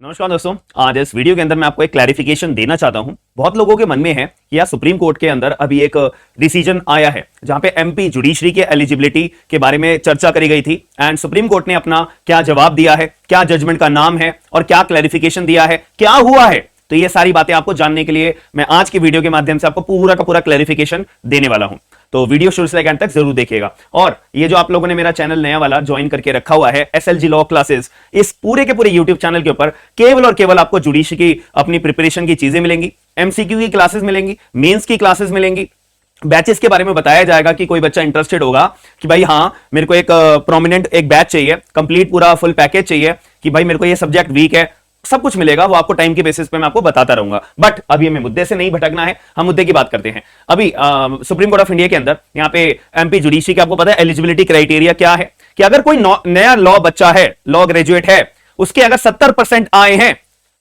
नमस्कार दोस्तों, आज इस वीडियो के अंदर मैं आपको एक क्लैरिफिकेशन देना चाहता हूं। बहुत लोगों के मन में है कि यार सुप्रीम कोर्ट के अंदर अभी एक डिसीजन आया है जहां पे एमपी जुडिशरी के एलिजिबिलिटी के बारे में चर्चा करी गई थी एंड सुप्रीम कोर्ट ने अपना क्या जवाब दिया है, क्या जजमेंट का नाम है और क्या क्लैरिफिकेशन दिया है, क्या हुआ है। तो ये सारी बातें आपको जानने के लिए मैं आज की वीडियो के माध्यम से आपको पूरा का पूरा क्लैरिफिकेशन देने वाला हूं। तो वीडियो शुरू से लेकर अंत तक जरूर देखिएगा। और ये जो आप लोगों ने मेरा चैनल नया वाला ज्वाइन करके रखा हुआ है एसएलजी लॉ क्लासेस, इस पूरे के पूरे यूट्यूब चैनल के ऊपर केवल और केवल आपको जुडिशरी की अपनी प्रिपरेशन की चीजें मिलेंगी, एमसीक्यू की क्लासेस मिलेंगी, मेंस की क्लासेस मिलेंगी, बैचेस के बारे में बताया जाएगा कि कोई बच्चा इंटरेस्टेड होगा कि भाई हाँ मेरे को एक प्रोमिनेंट एक बैच चाहिए, कंप्लीट पूरा फुल पैकेज चाहिए कि भाई मेरे को ये सब्जेक्ट वीक है, सब कुछ मिलेगा। वो आपको टाइम के बेसिस पे मैं आपको बताता रहूंगा। बट अभी हमें मुद्दे से नहीं भटकना है, हम मुद्दे की बात करते हैं। अभी सुप्रीम कोर्ट ऑफ इंडिया के अंदर यहाँ पे एमपी जुडिशरी के आपको पता है एलिजिबिलिटी क्राइटेरिया क्या है कि अगर कोई नया लॉ बच्चा है, लॉ ग्रेजुएट है, उसके अगर 70% आए हैं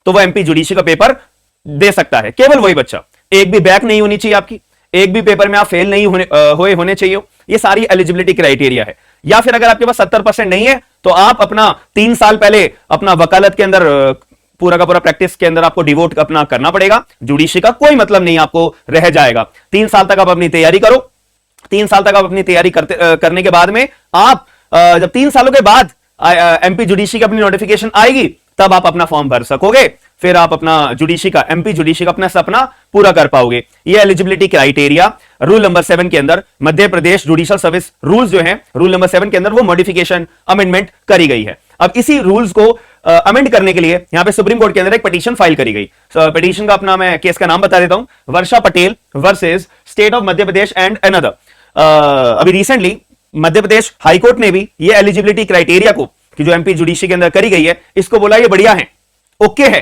तो वो एमपी जुडिशरी का पेपर दे सकता है। केवल वही बच्चा, एक भी बैक नहीं होनी चाहिए आपकी, एक भी पेपर में आप फेल नहीं होने चाहिए। ये सारी एलिजिबिलिटी क्राइटेरिया है। या फिर अगर आपके पास 70% नहीं है तो आप अपना 3 साल पहले अपना वकालत के अंदर पूरा का पूरा प्रैक्टिस के अंदर आपको डिवोट अपना करना पड़ेगा। जुडिशरी का कोई मतलब नहीं आपको रह जाएगा। 3 साल तक आप अपनी तैयारी करो। 3 साल तक आप अपनी तैयारी करने के बाद में आप जब 3 सालों के बाद एमपी जुडिशरी की अपनी नोटिफिकेशन आएगी तब आप अपना फॉर्म भर सकोगे। फिर आप अपना जुडिशरी का एमपी जुडिशरी का अपना सपना पूरा कर पाओगे। ये एलिजिबिलिटी क्राइटेरिया रूल नंबर 7 के अंदर Madhya Pradesh judicial service rules जो हैं, रूल नंबर 7 के अंदर वो मॉडिफिकेशन अमेंडमेंट करी गई है। अब इसी रूल्स को अमेंड करने के लिए यहां पे सुप्रीम कोर्ट के अंदर एक पिटीशन फाइल करी गई। पिटीशन का अपना मैं केस का नाम बता देता हूं, Varsha Patel versus state of Madhya Pradesh and another. अभी रिसेंटली मध्य प्रदेश हाईकोर्ट ने भी ये एलिजिबिलिटी क्राइटेरिया को कि जो एमपी जुडिशरी के अंदर करी गई है, इसको बोला ये बढ़िया है, ओके है,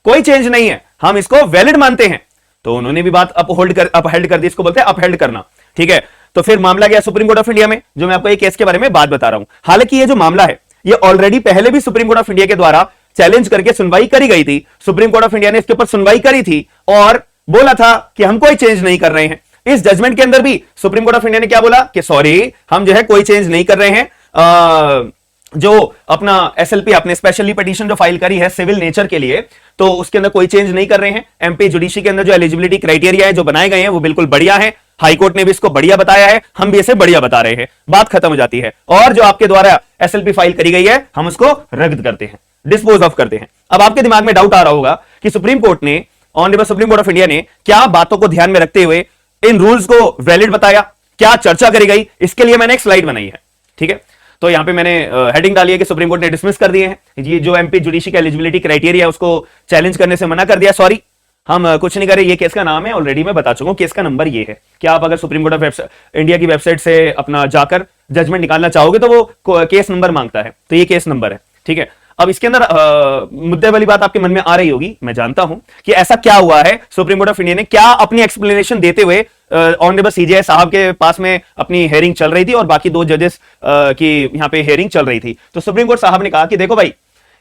कोई चेंज नहीं है, हम इसको वैलिड मानते हैं। तो उन्होंने भी बात अपहेल्ड कर दी, इसको बोलते हैं अपहेल्ड करना। ठीक है, तो फिर मामला गया सुप्रीम कोर्ट ऑफ इंडिया में, जो मैं आपको एक केस के बारे में बात बता रहा हूं। हालांकि ये जो मामला है ये ऑलरेडी पहले भी सुप्रीम कोर्ट ऑफ इंडिया के द्वारा चैलेंज करके सुनवाई करी गई थी। सुप्रीम कोर्ट ऑफ इंडिया ने इसके ऊपर सुनवाई करी थी और बोला था कि हम कोई चेंज नहीं कर रहे हैं। इस जजमेंट के अंदर भी सुप्रीम कोर्ट ऑफ इंडिया ने क्या बोला कि सॉरी, हम जो है कोई चेंज नहीं कर रहे हैं। जो अपना एसएलपी आपने स्पेशली पिटीशन जो फाइल करी है सिविल नेचर के लिए, तो उसके अंदर कोई चेंज नहीं कर रहे हैं। एमपी जुडिशरी के अंदर जो एलिजिबिलिटी क्राइटेरिया है जो बनाए गए हैं वो बिल्कुल बढ़िया है। हाईकोर्ट ने भी इसको बढ़िया बताया है, हम भी इसे बढ़िया बता रहे हैं, बात खत्म हो जाती है। और जो आपके द्वारा एसएलपी फाइल करी गई है हम उसको रद्द करते हैं, डिस्पोज ऑफ करते हैं। अब आपके दिमाग में डाउट आ रहा होगा कि सुप्रीम कोर्ट ने, honourable supreme court of India ने क्या बातों को ध्यान में रखते हुए इन रूल्स को वैलिड बताया, क्या चर्चा करी गई, इसके लिए मैंने एक स्लाइड बनाई है। ठीक है, तो यहां पे मैंने हेडिंग डाली है कि सुप्रीम कोर्ट ने डिसमिस कर दिए हैं ये जो एमपी जुडिशरी का एलिजिबिलिटी क्राइटेरिया उसको चैलेंज करने से मना कर दिया। सॉरी, हम कुछ नहीं कर रहे। ये केस का नाम है, ऑलरेडी मैं बता चुका हूं। केस का नंबर ये है कि आप अगर सुप्रीम कोर्ट ऑफ इंडिया की वेबसाइट से अपना जाकर जजमेंट निकालना चाहोगे तो वो केस नंबर मांगता है, तो ये केस नंबर है। ठीक है, अब इसके अंदर मुद्दे वाली बात आपके मन में आ रही होगी, मैं जानता हूं कि ऐसा क्या हुआ है। सुप्रीम कोर्ट ऑफ इंडिया ने क्या अपनी एक्सप्लेनेशन देते हुए ऑनरेबल सीजेआई साहब के पास में अपनी हेयरिंग चल रही थी और बाकी 2 जजेस की यहां पे हेयरिंग चल रही थी। तो सुप्रीम कोर्ट साहब ने कहा कि देखो भाई,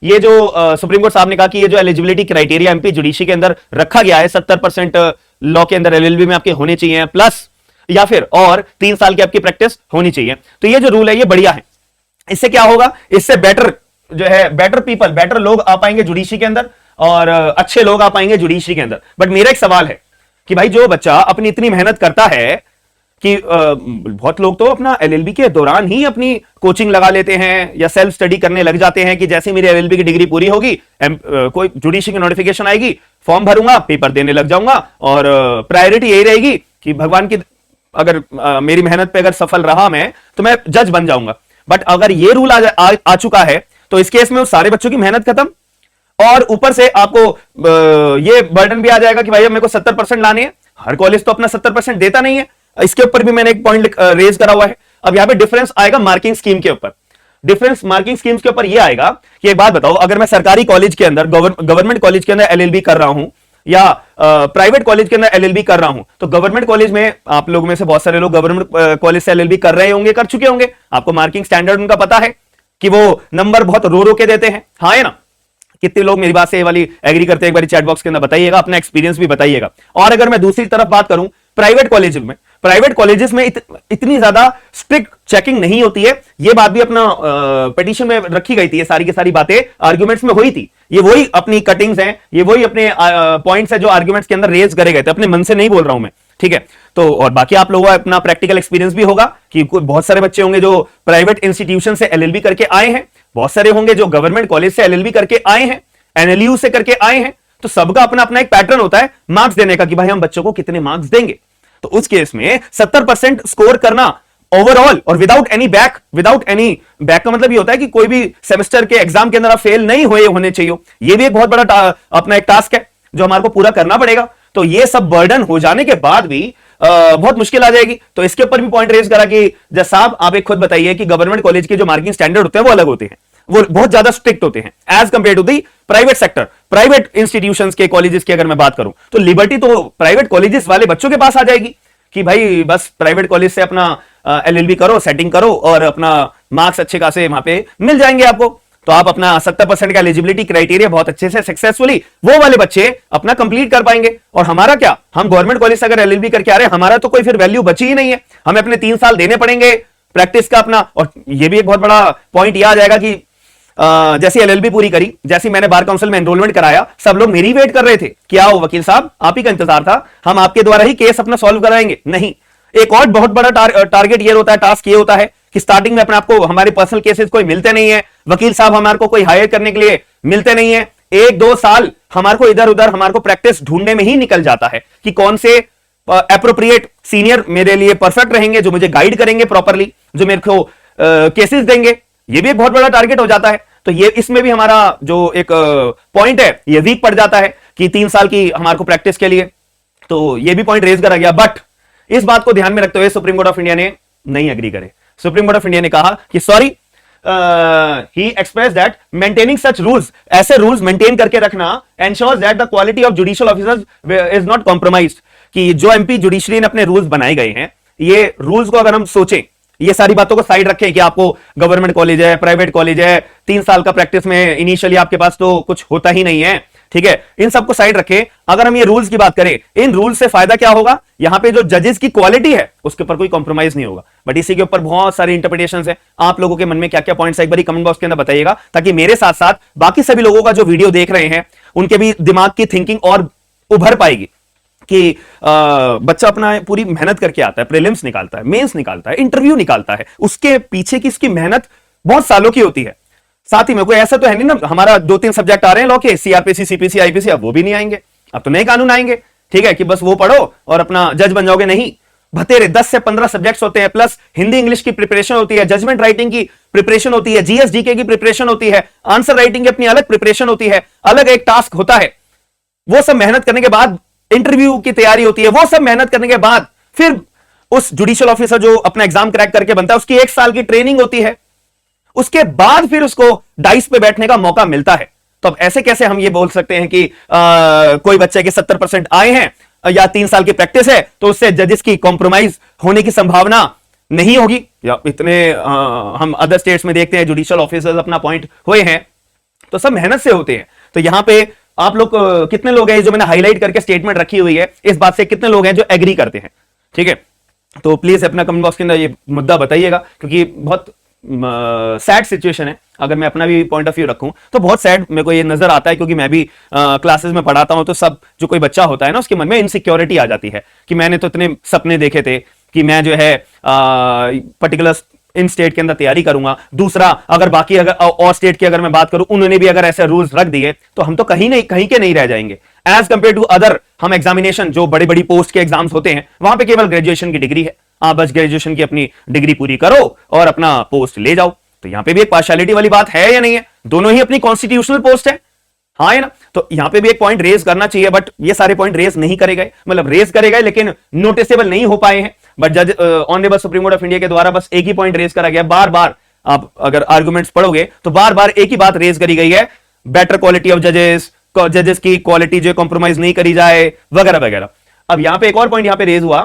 ये जो सुप्रीम कोर्ट साहब ने कहा कि ये जो एलिजिबिलिटी क्राइटेरिया एमपी जुडिशरी के अंदर रखा गया है, 70% लॉ के अंदर एलएलबी में आपके होने चाहिए प्लस या फिर और 3 साल की आपकी प्रैक्टिस होनी चाहिए। तो ये जो रूल है ये बढ़िया है। इससे क्या होगा, इससे बेटर जो है बेटर पीपल, बेटर लोग आ पाएंगे जुडिशरी के अंदर और अच्छे लोग आ पाएंगे जुडिशरी के अंदर। बट मेरा एक सवाल है कि भाई जो बच्चा अपनी इतनी मेहनत करता है कि बहुत लोग तो अपना एलएलबी के दौरान ही अपनी कोचिंग लगा लेते हैं या सेल्फ स्टडी करने लग जाते हैं कि जैसे मेरी एलएलबी की डिग्री पूरी होगी, कोई जुडिशरी की नोटिफिकेशन आएगी, फॉर्म भरूंगा, पेपर देने लग जाऊंगा और प्रायोरिटी यही रहेगी कि भगवान की अगर मेरी मेहनत पे अगर सफल रहा मैं तो मैं जज बन जाऊंगा। बट अगर ये रूल आ चुका है तो इस केस में उस सारे बच्चों की मेहनत खत्म और ऊपर से आपको ये बर्डन भी आ जाएगा कि भाई अब मेरे को 70% लाने हैं। हर कॉलेज तो अपना 70% देता नहीं है। इसके ऊपर भी मैंने एक पॉइंट रेज करा हुआ है। अब यहां पे डिफरेंस आएगा मार्किंग स्कीम के ऊपर। डिफरेंस मार्किंग स्कीम्स के ऊपर ये आएगा कि एक बात बताओ, अगर मैं सरकारी कॉलेज के अंदर गवर्नमेंट कॉलेज के अंदर एलएलबी कर रहा हूं या प्राइवेट कॉलेज के अंदर एलएलबी कर रहा हूं, तो गवर्नमेंट कॉलेज में आप लोगों में से बहुत सारे लोग गवर्नमेंट कॉलेज से एलएलबी कर रहे होंगे, कर चुके होंगे। आपको मार्किंग स्टैंडर्ड उनका पता है कि वो नंबर बहुत रो के देते हैं। हाँ है ना? कितने लोग मेरी बात से ये वाली एग्री करते हैं, एक बार चैट बॉक्स के अंदर बताइएगा, अपना एक्सपीरियंस भी बताइएगा। और अगर मैं दूसरी तरफ बात करूं प्राइवेट कॉलेज में, प्राइवेट कॉलेजेस में इतनी ज्यादा स्ट्रिक्ट चेकिंग नहीं होती है। ये बात भी अपना पिटीशन में रखी गई थी, ये सारी की सारी बातें आर्ग्यूमेंट्स में हुई थी। ये वही अपनी कटिंग्स हैं, ये वही अपने पॉइंट्स है जो आर्ग्यूमेंट्स के अंदर रेज करे गए थे, अपने मन से नहीं बोल रहा हूं मैं, ठीक है। तो और बाकी आप लोगों का अपना प्रैक्टिकल एक्सपीरियंस भी होगा कि बहुत सारे बच्चे होंगे जो प्राइवेट इंस्टीट्यूशन से एलएलबी करके आए हैं, बहुत सारे होंगे जो गवर्नमेंट कॉलेज से एलएलबी करके आए हैं, एनएलयू से करके आए हैं। तो सबका अपना अपना एक पैटर्न होता है मार्क्स देने का कि भाई हम बच्चों को कितने मार्क्स देंगे। तो उस केस में 70% स्कोर करना ओवरऑल और विदाउट एनी बैक का मतलब ये होता है कि कोई भी सेमेस्टर के एग्जाम के अंदर आप फेल नहीं हुए होने चाहिए। ये भी एक बहुत बड़ा अपना एक टास्क है जो हमारे को पूरा करना पड़ेगा। तो ये सब बर्डन हो जाने के बाद भी बहुत मुश्किल आ जाएगी। तो इसके ऊपर भी पॉइंट रेज करा कि जब साहब आप एक खुद बताइए कि गवर्नमेंट कॉलेज के जो मार्किंग स्टैंडर्ड होते हैं वो अलग होते हैं, वो बहुत ज्यादा स्ट्रिक्ट होते हैं as compared to the private sector. Private institutions के कॉलेजेस की अगर मैं बात करूं तो लिबर्टी तो प्राइवेट कॉलेजेस वाले बच्चों के पास आ जाएगी कि भाई बस प्राइवेट कॉलेज से अपना एलएलबी करो, सेटिंग करो और अपना मार्क्स अच्छे खासे वहां पे मिल जाएंगे आपको। तो आप अपना 70% का एलिजिबिलिटी क्राइटेरिया बहुत अच्छे से सक्सेसफुली वो वाले बच्चे अपना कंप्लीट कर पाएंगे। और हमारा क्या, हम गवर्नमेंट कॉलेज से अगर एलएलबी करके आ रहे हैं, हमारा तो कोई फिर वैल्यू बची ही नहीं है। हमें अपने 3 साल देने पड़ेंगे प्रैक्टिस का अपना। और ये भी एक बहुत बड़ा पॉइंट यह आ जाएगा कि जैसी एलएलबी पूरी करी, जैसी मैंने बार काउंसिल में एनरोलमेंट कराया, सब लोग मेरी वेट कर रहे थे कि आओ वकील साहब आप ही का इंतजार था, हम आपके द्वारा ही केस अपना सॉल्व कराएंगे। नहीं, एक और बहुत बड़ा टारगेट ये होता है, टास्क ये होता है कि स्टार्टिंग में अपने आपको हमारे पर्सनल केसेस कोई मिलते नहीं है, वकील साहब हमारे को कोई हायर करने के लिए मिलते नहीं है। 1-2 साल हमारे को इधर उधर हमारे को प्रैक्टिस ढूंढने में ही निकल जाता है कि कौन से एप्रोप्रिएट सीनियर मेरे लिए परफेक्ट रहेंगे, जो मुझे गाइड करेंगे प्रॉपरली, जो मेरे को केसेस देंगे। ये भी एक बहुत बड़ा टारगेट हो जाता है। तो ये इसमें भी हमारा जो एक पॉइंट है ये वीक पड़ जाता है कि 3 साल की हमारे को प्रैक्टिस के लिए। तो ये भी पॉइंट रेज करा गया, बट इस बात को ध्यान में रखते हुए सुप्रीम कोर्ट ऑफ इंडिया ने नहीं एग्री करे। सुप्रीम कोर्ट ऑफ इंडिया ने कहा कि sorry, he express that maintaining such rules, ऐसे रूल्स मेंटेन करके रखना ensures that the quality of judicial officers is not compromised. कि जो एमपी जुडिशरी ने अपने रूल्स बनाए गए हैं, ये रूल्स को अगर हम सोचें, ये सारी बातों को साइड रखें कि आपको गवर्नमेंट कॉलेज है, प्राइवेट कॉलेज है, 3 साल का प्रैक्टिस में इनिशियली आपके पास तो कुछ होता ही नहीं है, ठीक है, इन सबको साइड रखें। अगर हम ये रूल्स की बात करें, इन रूल्स से फायदा क्या होगा, यहां पे जो जजेस की क्वालिटी है उसके ऊपर कोई कॉम्प्रोमाइज नहीं होगा। बट इसी के ऊपर बहुत सारी इंटरप्रिटेशंस है। आप लोगों के मन में क्या क्या पॉइंट्स है एक बार कमेंट बॉक्स के अंदर बताइएगा, ताकि मेरे साथ साथ बाकी सभी लोगों का जो वीडियो देख रहे हैं उनके भी दिमाग की थिंकिंग और उभर पाएगी कि बच्चा अपना पूरी मेहनत करके आता है, प्रीलिम्स निकालता है, मेंस निकालता है, इंटरव्यू निकालता है, उसके पीछे की इसकी मेहनत बहुत सालों की होती है। साथ ही में कोई ऐसा तो है नहीं ना, हमारा 2-3 सब्जेक्ट आ रहे हैं लॉ के, सीआरपीसी, सीपीसी, आईपीसी, अब वो भी नहीं आएंगे, अब तो नए कानून आएंगे, ठीक है, कि बस वो पढ़ो और अपना जज बन जाओगे। नहीं, भतेरे 10 से 15 सब्जेक्ट्स होते हैं, प्लस हिंदी इंग्लिश की प्रिपरेशन होती है, जजमेंट राइटिंग की प्रिपरेशन होती है, जीएसडीके की प्रिपरेशन होती है, आंसर राइटिंग की अपनी अलग प्रिपरेशन होती है, अलग एक टास्क होता है। वो सब मेहनत करने के बाद इंटरव्यू की तैयारी होती है, वो सब मेहनत करने के बाद फिर उस जुडिशियल ऑफिसर जो अपना एग्जाम क्रैक करके बनता है, उसकी 1 साल की ट्रेनिंग होती है, उसके बाद फिर उसको डाइस पे बैठने का मौका मिलता है। तो अब ऐसे कैसे हम ये बोल सकते हैं कि कोई बच्चे के 70% आए हैं या 3 साल की प्रैक्टिस है तो उससे जजेस की कॉम्प्रोमाइज होने की संभावना नहीं होगी। या इतने हम अदर स्टेट्स में देखते हैं जुडिशियल ऑफिसर्स अपना पॉइंट हुए हैं तो सब मेहनत से होते हैं। तो यहां पे आप लोग कितने लोग हैं, जो मैंने हाईलाइट करके स्टेटमेंट रखी हुई है, इस बात से कितने लोग हैं जो एग्री करते हैं, ठीक है। तो प्लीज अपना कमेंट बॉक्स के अंदर ये मुद्दा बताइएगा, क्योंकि बहुत सैड सिचुएशन है। अगर मैं अपना भी पॉइंट ऑफ व्यू रखूं तो बहुत सैड मेरे को ये नजर आता है, क्योंकि मैं भी क्लासेस में पढ़ाता हूं तो सब जो कोई बच्चा होता है ना, उसके मन में इनसिक्योरिटी आ जाती है कि मैंने तो इतने सपने देखे थे कि मैं जो है पर्टिकुलर इन स्टेट के अंदर तैयारी करूंगा। दूसरा, अगर बाकी अगर और स्टेट की अगर मैं बात करूं, उन्होंने भी अगर ऐसे रूल्स रख दिए तो हम तो कहीं के नहीं रह जाएंगे एज कंपेयर टू अदर। हम एग्जामिनेशन जो बड़ी बड़ी पोस्ट के एग्जाम्स होते हैं, वहां पे केवल ग्रेजुएशन की डिग्री है, आप बस ग्रेजुएशन की अपनी डिग्री पूरी करो और अपना पोस्ट ले जाओ। तो यहां पे भी एक पार्शियलिटी वाली बात है या नहीं है? दोनों ही अपनी कॉन्स्टिट्यूशनल पोस्ट है, हाँ है ना। तो यहां पे भी एक पॉइंट रेज करना चाहिए, बट ये सारे पॉइंट रेज नहीं करे गए, मतलब रेज करे गए लेकिन नोटिसेबल नहीं हो पाए हैं। बट जज honourable supreme court of India के द्वारा बस एक ही पॉइंट रेज करा गया। बार बार आप अगर आर्गुमेंट्स पढ़ोगे तो बार बार एक ही बात रेज करी गई है, बेटर क्वालिटी ऑफ जजेस की क्वालिटी जो कॉम्प्रोमाइज नहीं करी जाए वगैरह वगैरह। अब यहां पे एक और पॉइंट यहां पे रेज हुआ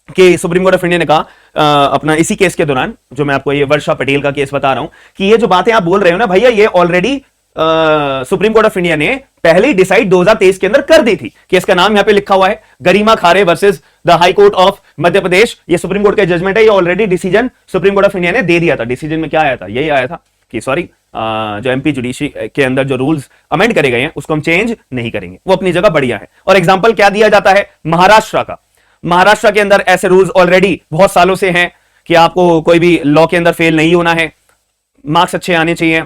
कि सुप्रीम कोर्ट ऑफ इंडिया ने कहा अपना इसी केस के दौरान, जो मैं आपको ये वर्षा पटेल का केस बता रहा हूं, कि ये जो बातें आप बोल रहे हो ना भैया, ये already supreme court of India ने पहले ही डिसाइड 2023 के अंदर कर दी थी कि इसका नाम यहां पे लिखा हुआ है, Garima Khare versus the high court of Madhya Pradesh. ये सुप्रीम कोर्ट का जजमेंट है, ये already decision supreme court of India ने दे दिया था। डिसीजन में क्या आया था, यही आया था कि सॉरी जो एमपी जुडिशरी के अंदर जो रूल्स अमेंड करे गए हैं उसको हम चेंज नहीं करेंगे, वो अपनी जगह बढ़िया है। और एग्जाम्पल क्या दिया जाता है महाराष्ट्र का। महाराष्ट्र के अंदर ऐसे रूल्स ऑलरेडी बहुत सालों से हैं कि आपको कोई भी लॉ के अंदर फेल नहीं होना है, मार्क्स अच्छे आने चाहिए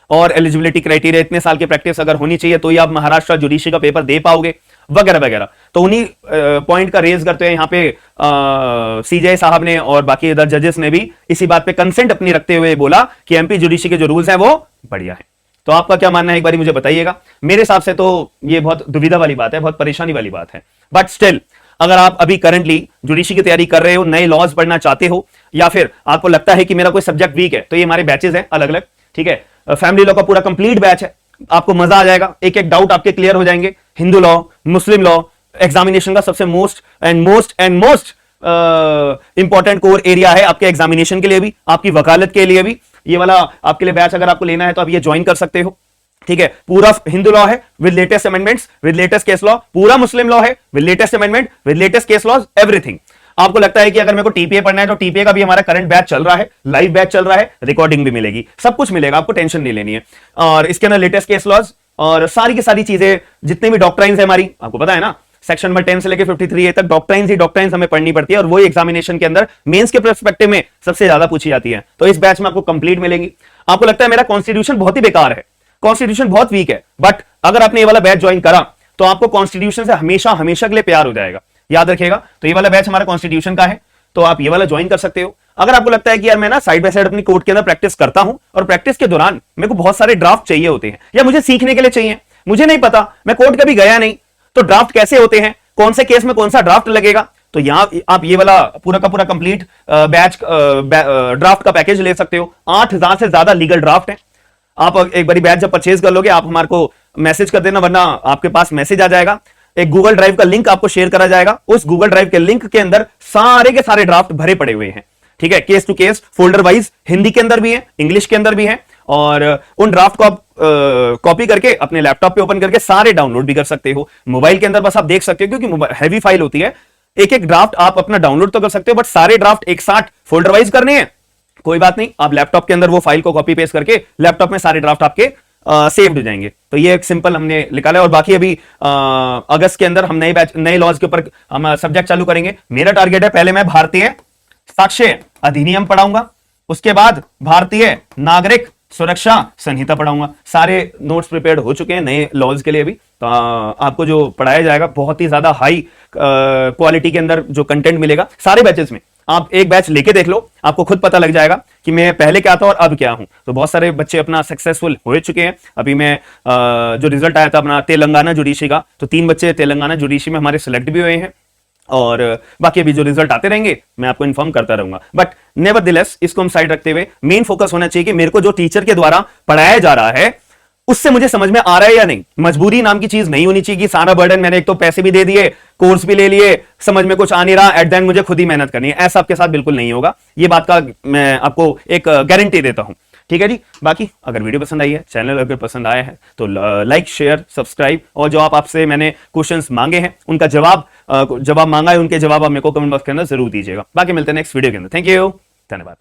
और एलिजिबिलिटी क्राइटेरिया इतने साल की प्रैक्टिस अगर होनी चाहिए तो ही आप महाराष्ट्र जुडिशरी का पेपर दे पाओगे, वगैरह वगैरह। तो उन्हीं पॉइंट का रेज करते हैं यहाँ पे सीजे साहब ने और बाकी अदर जजेस ने भी इसी बात पे कंसेंट अपनी रखते हुए बोला कि एमपी जुडिशरी के जो रूल्स हैं वो बढ़िया है। तो आपका क्या मानना है एक बार मुझे बताइएगा। मेरे हिसाब से तो ये बहुत दुविधा वाली बात है, बहुत परेशानी वाली बात है। बट स्टिल अगर आप अभी करंटली जुडिशरी की तैयारी कर रहे हो, नए लॉज पढ़ना चाहते हो, या फिर आपको लगता है कि मेरा कोई सब्जेक्ट वीक है, तो ये हमारे बैचेस हैं अलग अलग, ठीक है। फैमिली लॉ का पूरा कंप्लीट बैच है, आपको मजा आ जाएगा, एक एक डाउट आपके क्लियर हो जाएंगे। हिंदू लॉ, मुस्लिम लॉ, एग्जामिनेशन का सबसे मोस्ट इंपॉर्टेंट कोर एरिया है आपके एग्जामिनेशन के लिए भी, आपकी वकालत के लिए भी। ये वाला आपके लिए बैच अगर आपको लेना है तो आप ये ज्वाइन कर सकते हो, ठीक है। पूरा हिंदू लॉ है with latest amendments, with latest case law, पूरा मुस्लिम लॉ है with latest amendment, with latest case law, everything. आपको लगता है कि अगर मेरे को टीपीए पढ़ना है तो टीपीए का भी हमारा करंट बैच चल रहा है, लाइव बैच चल रहा है, रिकॉर्डिंग भी मिलेगी, सब कुछ मिलेगा, आपको टेंशन नहीं लेनी है। और इसके अंदर लेटेस्ट केस लॉज और सारी की सारी चीजें, जितने भी डॉक्ट्राइन्स है हमारी, आपको पता है ना, सेक्शन नंबर 10 से लेकर 53A तक डॉक्ट्राइन्स ही डॉक्ट्राइन्स हमें पढ़नी पड़ती है और वही एग्जामिनेशन के अंदर मेंस के पर्सपेक्टिव में सबसे ज्यादा पूछी जाती है। तो इस बैच में आपको कंप्लीट मिलेंगी। आपको लगता है मेरा कॉन्स्टिट्यूशन बहुत ही बेकार है, कॉन्स्टिट्यूशन बहुत वीक है, बट अगर आपने ये वाला बैच ज्वाइन करा तो आपको कॉन्स्टिट्यूशन से हमेशा हमेशा के लिए प्यार हो जाएगा, याद रखिएगा। तो ये वाला बैच हमारा कॉन्स्टिट्यूशन का है, तो आप ये वाला ज्वाइन कर सकते हो। अगर आपको लगता है कि यार मैं ना साइड बाय साइड अपनी कोर्ट के अंदर प्रैक्टिस करता हूं और प्रैक्टिस के दौरान मेरे को बहुत सारे ड्राफ्ट चाहिए होते हैं या मुझे सीखने के लिए चाहिए, मुझे नहीं पता, मैं कोर्ट कभी गया नहीं, तो ड्राफ्ट कैसे होते हैं, कौन से केस में कौन सा ड्राफ्ट लगेगा, तो यहां आप ये वाला पूरा का पूरा कंप्लीट बैच ड्राफ्ट का पैकेज ले सकते हो। 8000 से ज्यादा लीगल ड्राफ्ट है। आप एक बारी बैच जब परचेज कर लोगे आप हमारे को मैसेज कर देना, वरना आपके पास मैसेज आ जाएगा, एक गूगल ड्राइव का लिंक आपको शेयर करा जाएगा। उस गूगल ड्राइव के लिंक के अंदर सारे के सारे ड्राफ्ट भरे पड़े हुए हैं, ठीक है, case to case, folder wise, Hindi के अंदर भी है, इंग्लिश के अंदर भी है। और उन ड्राफ्ट को आप कॉपी करके अपने लैपटॉप पे ओपन करके सारे डाउनलोड भी कर सकते हो। मोबाइल के अंदर बस आप देख सकते हो क्योंकि हैवी फाइल होती है, एक एक ड्राफ्ट आप अपना डाउनलोड तो कर सकते हो, बट सारे ड्राफ्ट एक साथ फोल्डर वाइज करने हैं, कोई बात नहीं, आप लैपटॉप के अंदर वो फाइल को कॉपी पेस्ट करके लैपटॉप में सारे ड्राफ्ट आपके सेव्ड हो जाएंगे। तो ये एक सिंपल हमने निकाला है। और बाकी अभी अगस्त के अंदर हम नए लॉज के ऊपर हम सब्जेक्ट चालू करेंगे। मेरा टारगेट है पहले मैं भारतीय साक्ष्य अधिनियम पढ़ाऊंगा, उसके बाद भारतीय नागरिक सुरक्षा संहिता पढ़ाऊंगा। सारे नोट्स प्रिपेयर्ड हो चुके हैं नए लॉज के लिए भी। तो आपको जो पढ़ाया जाएगा बहुत ही ज्यादा हाई क्वालिटी के अंदर जो कंटेंट मिलेगा सारे बैचेस में। आप एक बैच लेके देख लो, आपको खुद पता लग जाएगा कि मैं पहले क्या था और अब क्या हूं। तो बहुत सारे बच्चे अपना सक्सेसफुल हो चुके हैं। अभी मैं जो रिजल्ट आया था अपना तेलंगाना जुडिशरी का, तो 3 बच्चे तेलंगाना जुडिशरी में हमारे सिलेक्ट भी हुए हैं और बाकी अभी जो रिजल्ट आते रहेंगे मैं आपको इन्फॉर्म करता रहूंगा। बट नेवरदलेस इसको हम साइड रखते हुए मेन फोकस होना चाहिए कि मेरे को जो टीचर के द्वारा पढ़ाया जा रहा है उससे मुझे समझ में आ रहा है या नहीं। मजबूरी नाम की चीज नहीं होनी चाहिए कि सारा बर्डन मैंने एक तो पैसे भी दे दिए, कोर्स भी ले लिए, समझ में कुछ आ नहीं रहा, एट द एंड मुझे खुद ही मेहनत करनी है। ऐसा आपके साथ बिल्कुल नहीं होगा, ये बात का मैं आपको एक गारंटी देता हूं, ठीक है जी। बाकी अगर वीडियो पसंद आई है, चैनल अगर पसंद आया है तो लाइक, शेयर, सब्सक्राइब, और जो आपसे मैंने क्वेश्चंस मांगे हैं उनका जवाब मांगा है, उनके जवाब आप मेरे को कमेंट बॉक्स के अंदर जरूर दीजिएगा। बाकी मिलते हैं नेक्स्ट वीडियो के अंदर। थैंक यू, धन्यवाद।